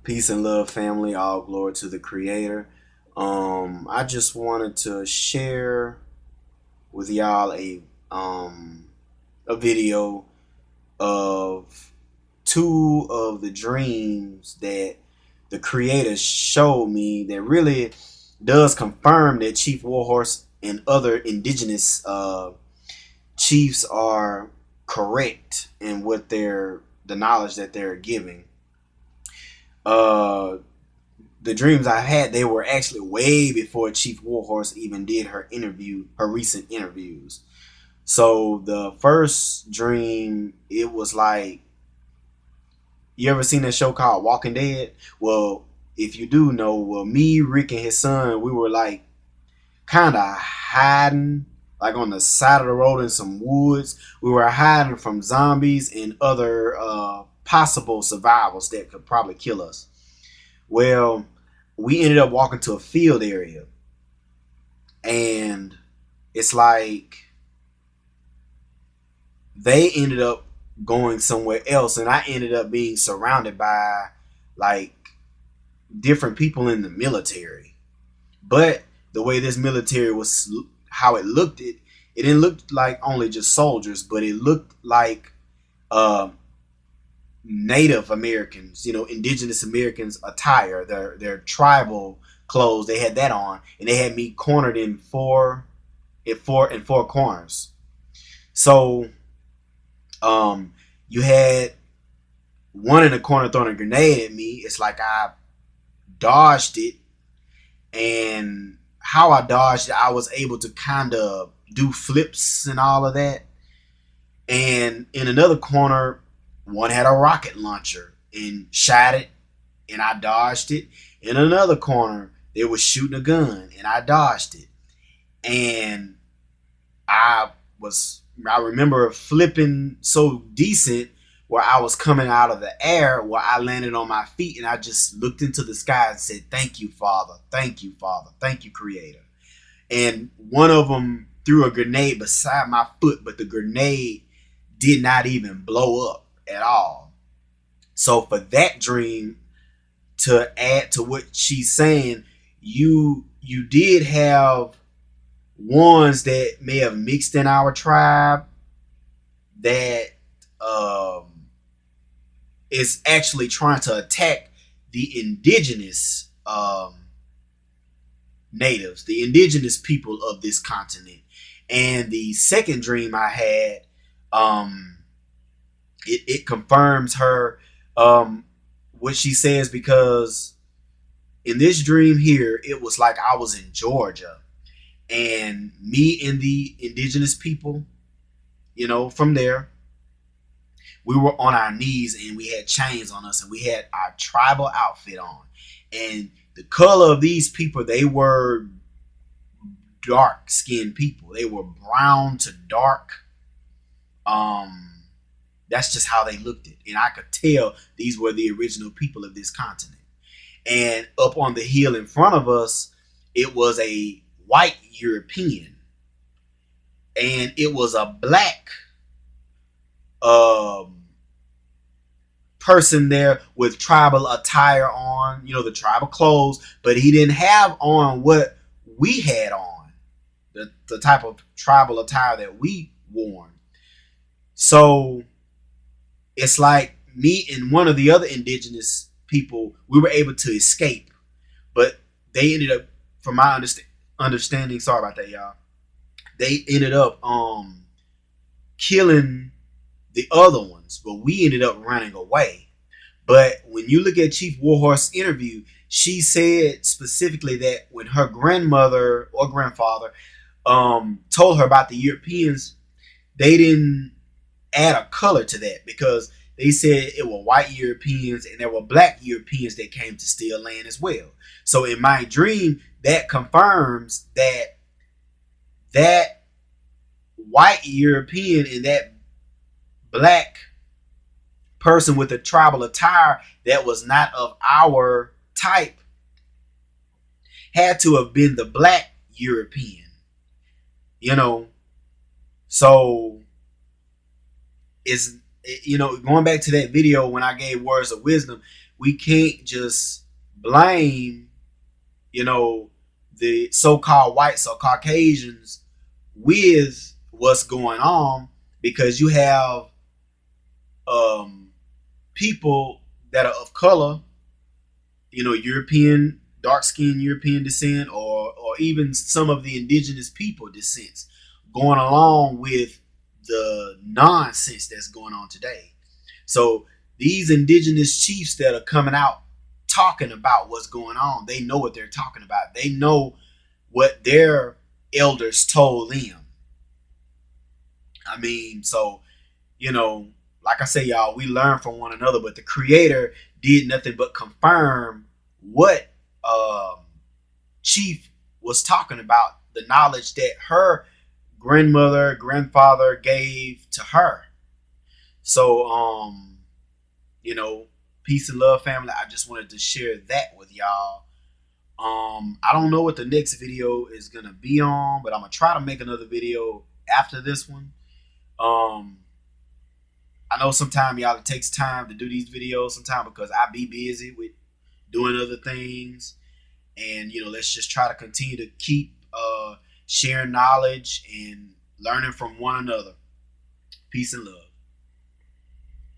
Peace and love, family. All glory to the Creator. I just wanted to share with y'all a video of two of the dreams that the Creator showed me that really does confirm that Chief Warhorse and other indigenous chiefs are correct in what the knowledge that they're giving. Uh, the dreams I had, they were actually way before Chief Warhorse even did her recent interviews. So the first dream, it was like, you ever seen that show called Walking Dead? Well, if you do know, well, me, Rick, and his son, we were like kind of hiding, like on the side of the road in some woods. We were hiding from zombies and other possible survivals that could probably kill us. Well, we ended up walking to a field area, and it's like they ended up going somewhere else, and I ended up being surrounded by like different people in the military. But the way this military was, how it looked, it didn't look like only just soldiers, but it looked like uh, Native Americans, indigenous Americans attire, their tribal clothes. They had that on, and they had me cornered in four corners. So you had one in the corner throwing a grenade at me. It's like I dodged it, and how I dodged it, I was able to kind of do flips and all of that. And in another corner, one had a rocket launcher and shot it, and I dodged it. In another corner, they were shooting a gun, and I dodged it. And I remember flipping so decent where I was coming out of the air, where I landed on my feet, and I just looked into the sky and said, "Thank you, Father. Thank you, Father. Thank you, Creator." And one of them threw a grenade beside my foot, but the grenade did not even blow up at all. So for that dream, to add to what she's saying, you did have ones that may have mixed in our tribe that is actually trying to attack the indigenous natives, the indigenous people of this continent. And the second dream I had, it confirms her what she says, because in this dream here, it was like I was in Georgia, and me and the indigenous people, from there, we were on our knees, and we had chains on us, and we had our tribal outfit on. And the color of these people, they were dark skinned people. They were brown to dark. That's just how they looked it. And I could tell these were the original people of this continent. And up on the hill in front of us, it was a white European. And it was a black person there with tribal attire on, the tribal clothes, but he didn't have on what we had on, the type of tribal attire that we wore. So it's like me and one of the other indigenous people, we were able to escape, but they ended up, from my understanding, sorry about that, y'all, they ended up killing the other ones, but we ended up running away. But when you look at Chief Warhorse's interview, she said specifically that when her grandmother or grandfather told her about the Europeans, they didn't add a color to that, because they said it were white Europeans and there were black Europeans that came to steal land as well. So in my dream, that confirms that white European and that black person with a tribal attire that was not of our type had to have been the black European. So it's, going back to that video when I gave words of wisdom, we can't just blame, you know, the so-called whites or Caucasians with what's going on, because you have um, people that are of color, European, dark-skinned European descent, or even some of the indigenous people descents going along with the nonsense that's going on today. So these indigenous chiefs that are coming out talking about what's going on, they know what they're talking about. They know what their elders told them. I mean, so, you know, like I say, y'all, we learn from one another, but the creator did nothing but confirm what Chief was talking about, the knowledge that her grandmother, grandfather gave to her. So, peace and love, family. I just wanted to share that with y'all. I don't know what the next video is gonna be on, but I'm gonna try to make another video after this one. I know sometimes y'all, it takes time to do these videos sometimes because I be busy with doing other things, and let's just try to continue to keep sharing knowledge and learning from one another. Peace and love.